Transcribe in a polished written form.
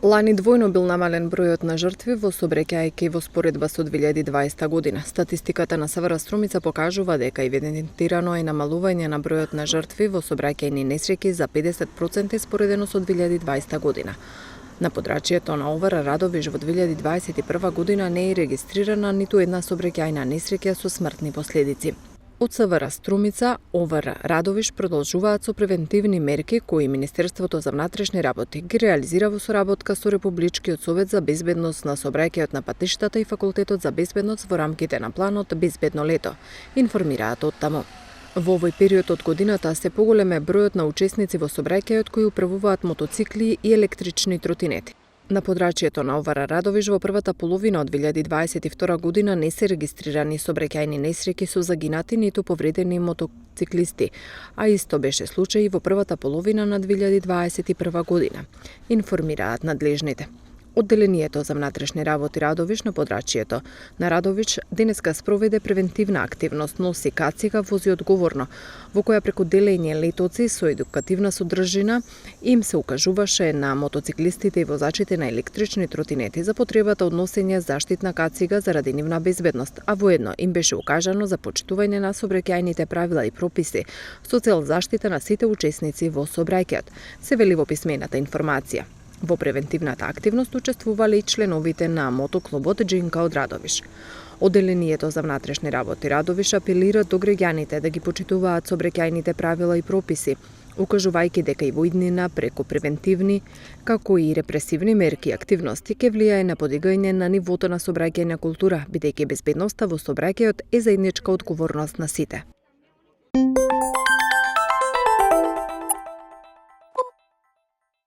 Лани двојно бил намален бројот на жртви во сообраќајки во споредба со 2020 година. Статистиката на СВР Струмица покажува дека евидентирано е намалување на бројот на жртви во сообраќајни несреќи за 50% споредено со 2020 година. На подрачјето на ОВР Радовиш во 2021 година не е регистрирана ниту една сообраќајна несреќа со смртни последици. Од СВР Струмица, ОВР Радовиш продолжуваат со превентивни мерки кои Министерството за внатрешни работи ги реализира во соработка со Републичкиот совет за безбедност на сообраќајот на патиштата и Факултетот за безбедност во рамките на планот Безбедно лето, информираат од таму. Во овој период од годината се поголем е бројот на учесници во сообраќајот кои управуваат мотоцикли и електрични тротинети. На подрачјето на ОВР Радовиш во првата половина од 2022 година не се регистрирани сообраќајни несреќи со загинати ниту повредени мотоциклисти, а исто беше случај и во првата половина на 2021 година, информираат надлежните. Одделението за внатрешни работи Радовиш на подрачјето на Радовиш денеска спроведе превентивна активност носи кацика вози одговорно, во која преку делење летоци со едукативна содржина им се укажуваше на мотоциклистите и возачите на електрични тротинети за потребата од носење заштитна кацига заради нивна безбедност, а воедно им беше укажано за почитување на сообраќајните правила и прописи со цел заштита на сите учесници во сообраќајот, се вели во писмената информација. Во превентивната активност учествувале и членовите на мотоклубот Джинка од Радовиш. Одделението за внатрешни работи Радовиш апелира до граѓаните да ги почитуваат сообраќајните правила и прописи, укажувајќи дека и во иднина преку превентивни, како и репресивни мерки и активности ќе влијае на подигање на нивото на сообраќајна култура, бидејќи безбедноста во сообраќајот е заедничка одговорност на сите.